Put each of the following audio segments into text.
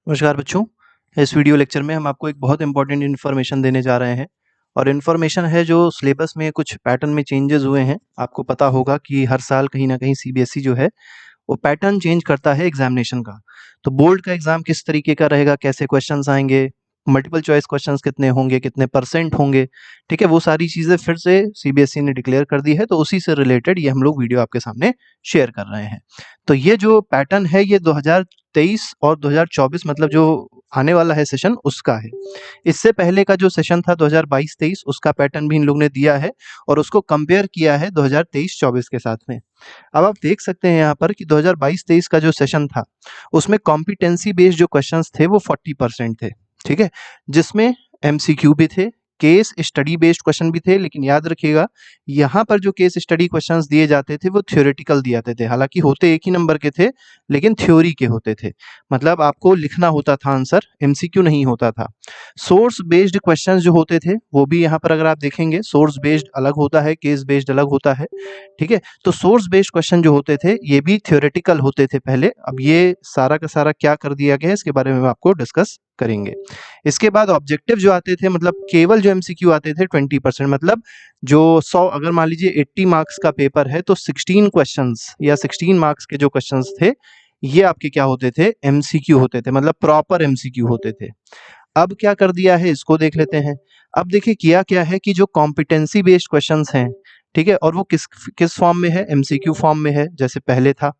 नमस्कार बच्चों। इस वीडियो लेक्चर में हम आपको एक बहुत इंपॉर्टेंट इन्फॉर्मेशन देने जा रहे हैं और इन्फॉर्मेशन है जो सिलेबस में कुछ पैटर्न में चेंजेस हुए हैं। आपको पता होगा कि हर साल कहीं ना कहीं सीबीएसई जो है वो पैटर्न चेंज करता है एग्जामिनेशन का। तो बोर्ड का एग्जाम किस तरीके का रहेगा, कैसे क्वेश्चंस आएंगे, मल्टीपल चॉइस क्वेश्चंस कितने होंगे, कितने परसेंट होंगे, ठीक है, वो सारी चीज़ें फिर से सीबीएसई ने डिक्लेयर कर दी है। तो उसी से रिलेटेड ये हम लोग वीडियो आपके सामने शेयर कर रहे हैं। तो ये जो पैटर्न है ये 2023 और 2024 मतलब जो आने वाला है सेशन उसका है। इससे पहले का जो सेशन था 2022-23 उसका पैटर्न भी इन लोग ने दिया है और उसको कंपेयर किया है 2023-24 के साथ में। अब आप देख सकते हैं यहाँ पर कि 2022-23 का जो सेशन था उसमें कॉम्पिटेंसी बेस्ड जो क्वेश्चंस थे वो 40% थे, ठीक है, जिसमें एमसीक्यू भी थे, केस स्टडी बेस्ड क्वेश्चन भी थे। लेकिन याद रखिएगा यहाँ पर जो केस स्टडी क्वेश्चंस दिए जाते थे वो थ्योरेटिकल दिए जाते थे, हालांकि होते एक ही नंबर के थे लेकिन थ्योरी के होते थे, मतलब आपको लिखना होता था आंसर, एमसीक्यू नहीं होता था। सोर्स बेस्ड क्वेश्चंस जो होते थे वो भी यहाँ पर अगर आप देखेंगे सोर्स बेस्ड अलग होता है, केस बेस्ड अलग होता है, ठीक है। तो सोर्स बेस्ड क्वेश्चन जो होते थे ये भी थ्योरेटिकल होते थे पहले। अब ये सारा का सारा क्या कर दिया गया है इसके बारे में हम आपको डिस्कस करेंगे। इसके बाद ऑब्जेक्टिव जो आते थे, मतलब केवल जो एमसीक्यू आते थे 20%, मतलब जो 100 अगर मान लीजिए 80 मार्क्स का पेपर है तो 16 क्वेश्चंस या 16 मार्क्स के जो क्वेश्चंस थे ये आपके क्या होते थे, एमसीक्यू होते थे, मतलब प्रॉपर एमसीक्यू होते थे। अब क्या कर दिया है इसको देख लेते हैं। अब देखिए किया क्या है कि जो कॉम्पिटेंसी बेस्ड क्वेश्चंस हैं, ठीक है, और वो किस किस फॉर्म में है, एमसीक्यू फॉर्म में है जैसे पहले था।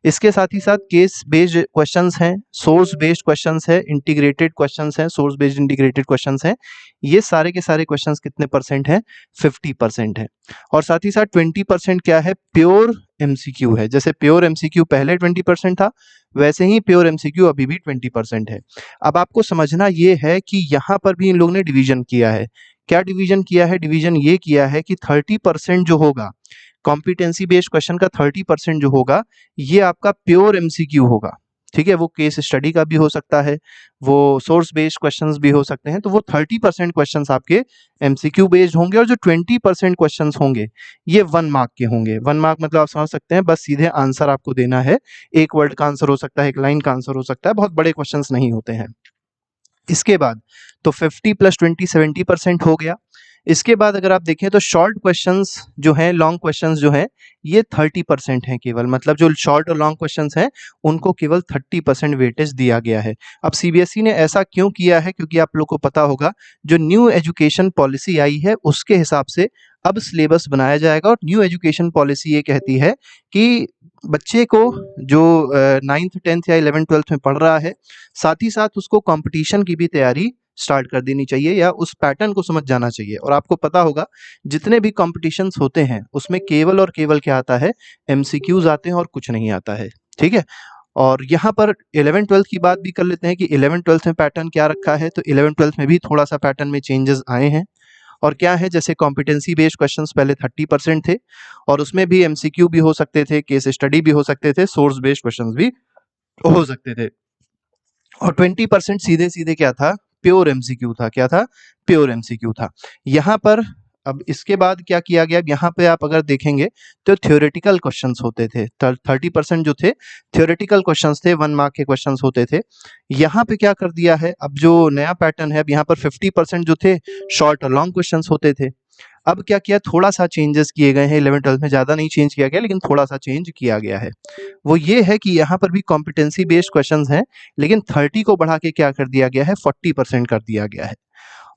इसके साथ ही साथ केस बेस्ड क्वेश्चंस हैं, सोर्स बेस्ड क्वेश्चंस है, इंटीग्रेटेड क्वेश्चंस हैं, सोर्स बेस्ड इंटीग्रेटेड क्वेश्चंस हैं। ये सारे के सारे क्वेश्चंस कितने परसेंट हैं, 50% है। और साथ ही साथ 20% क्या है, प्योर एमसीक्यू है। जैसे प्योर एमसीक्यू पहले 20% था वैसे ही प्योर एमसीक्यू अभी भी 20% है। अब आपको समझना ये है कि यहाँ पर भी इन लोगों ने डिवीजन किया है। क्या डिवीजन किया है, डिवीजन ये किया है कि 30% जो होगा कॉम्पिटेंसी बेस्ड क्वेश्चन का, 30% जो होगा ये आपका प्योर एमसीक्यू होगा, ठीक है। वो केस स्टडी का भी हो सकता है, वो सोर्स बेस्ड क्वेश्चंस भी हो सकते हैं। तो वो 30% क्वेश्चंस आपके एमसीक्यू बेस्ड होंगे और जो 20% क्वेश्चंस होंगे ये 1 मार्क के होंगे। 1 मार्क मतलब आप समझ सकते हैं बस सीधे आंसर आपको देना है, एक वर्ड का आंसर हो सकता है, एक लाइन का आंसर हो सकता है, बहुत बड़े क्वेश्चंस नहीं होते हैं। इसके बाद तो 50 + 20 70% हो गया। इसके बाद अगर आप देखें तो शॉर्ट क्वेश्चंस जो हैं, लॉन्ग क्वेश्चंस जो हैं ये 30% हैं केवल, मतलब जो शॉर्ट और लॉन्ग क्वेश्चंस हैं उनको केवल 30% वेटेज दिया गया है। अब सीबीएसई ने ऐसा क्यों किया है, क्योंकि आप लोग को पता होगा जो न्यू एजुकेशन पॉलिसी आई है उसके हिसाब से अब सिलेबस बनाया जाएगा। और न्यू एजुकेशन पॉलिसी ये कहती है कि बच्चे को जो 9th 10th या 11th 12th में पढ़ रहा है साथ ही साथ उसको कंपटीशन की भी तैयारी स्टार्ट कर देनी चाहिए या उस पैटर्न को समझ जाना चाहिए। और आपको पता होगा जितने भी कॉम्पिटिशन्स होते हैं उसमें केवल और केवल क्या आता है, एमसीक्यूज आते हैं और कुछ नहीं आता है, ठीक है। और यहाँ पर 11th 12th की बात भी कर लेते हैं कि 11th 12th में पैटर्न क्या रखा है। तो 11th 12th में भी थोड़ा सा पैटर्न में चेंजेस आए हैं। और क्या है, जैसे कॉम्पिटेंसी बेस्ड क्वेश्चंस पहले 30% थे और उसमें भी एमसीक्यू भी हो सकते थे, केस स्टडी भी हो सकते थे, सोर्स बेस्ड क्वेश्चंस भी हो सकते थे। और 20% सीधे सीधे क्या था, प्योर एमसीक्यू था। क्या था, प्योर एमसीक्यू था। यहाँ पर अब इसके बाद क्या किया गया, यहाँ पे आप अगर देखेंगे तो थ्योरेटिकल क्वेश्चंस होते थे। 30% जो थे थ्योरेटिकल क्वेश्चंस थे, 1 मार्क के क्वेश्चंस होते थे। यहाँ पे क्या कर दिया है, अब जो नया पैटर्न है, अब यहाँ पर 50% जो थे शॉर्ट और लॉन्ग क्वेश्चंस होते थे। अब क्या किया, थोड़ा सा चेंजेस किए गए हैं 11th 12th में, ज़्यादा नहीं चेंज किया गया लेकिन थोड़ा सा चेंज किया गया है। वो ये है कि यहाँ पर भी कॉम्पिटेंसी बेस्ड क्वेश्चंस हैं लेकिन 30 को बढ़ा के क्या कर दिया गया है, 40% कर दिया गया है।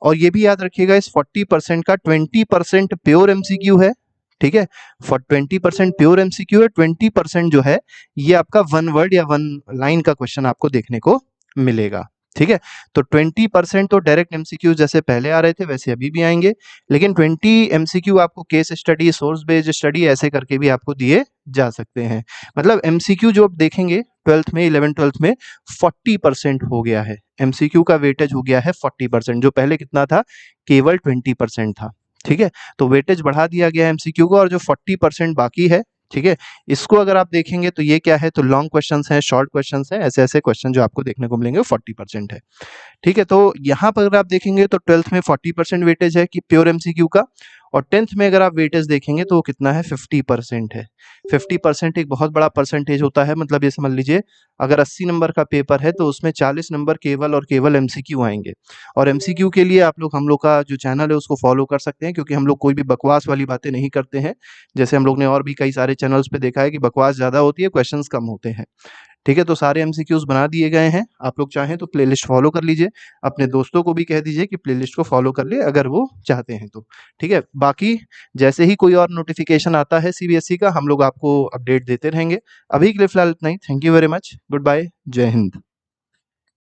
और ये भी याद रखिएगा इस 40% का 20% प्योर एमसीक्यू है, ठीक है। 20% प्योर एमसीक्यू है, 20% जो है ये आपका 1 वर्ड या 1 लाइन का क्वेश्चन आपको देखने को मिलेगा, ठीक है। तो 20% तो डायरेक्ट एमसीक्यू जैसे पहले आ रहे थे वैसे अभी भी आएंगे, लेकिन 20 एमसीक्यू आपको case study, source based study ऐसे करके भी आपको दिए जा सकते हैं। मतलब एमसीक्यू जो आप देखेंगे 12th में, 11th 12th में 40% हो गया है, एमसीक्यू का वेटेज हो गया है 40%, जो पहले कितना था, केवल 20% था, ठीक है। तो वेटेज बढ़ा दिया गया है एमसीक्यू को और जो 40% बाकी है, ठीक है, इसको अगर आप देखेंगे तो ये क्या है, तो लॉन्ग क्वेश्चंस हैं, शॉर्ट क्वेश्चंस हैं, ऐसे ऐसे क्वेश्चन जो आपको देखने को मिलेंगे 40% है, ठीक है। तो यहाँ पर अगर आप देखेंगे तो 12th में 40% वेटेज है कि प्योर एमसीक्यू का, और 10th में अगर आप वेटेज देखेंगे तो वो कितना है, 50% है। 50% एक बहुत बड़ा परसेंटेज होता है, मतलब ये समझ लीजिए अगर 80 नंबर का पेपर है तो उसमें 40 नंबर केवल और केवल एमसीक्यू आएंगे। और एमसीक्यू के लिए आप लोग हम लोग का जो चैनल है उसको फॉलो कर सकते हैं, क्योंकि हम लोग कोई भी बकवास वाली बातें नहीं करते हैं। जैसे हम लोग ने और भी कई सारे चैनल्स पे देखा है कि बकवास ज़्यादा होती है, क्वेश्चंस कम होते हैं। ठीक है, तो सारे एमसीक्यूज बना दिए गए हैं, आप लोग चाहें तो प्लेलिस्ट फॉलो कर लीजिए। अपने दोस्तों को भी कह दीजिए कि प्लेलिस्ट को फॉलो कर ले अगर वो चाहते हैं तो। ठीक है, बाकी जैसे ही कोई और नोटिफिकेशन आता है सीबीएसई का, हम लोग आपको अपडेट देते रहेंगे। अभी के लिए फिलहाल इतना ही। Thank you very much, goodbye, जय हिंद।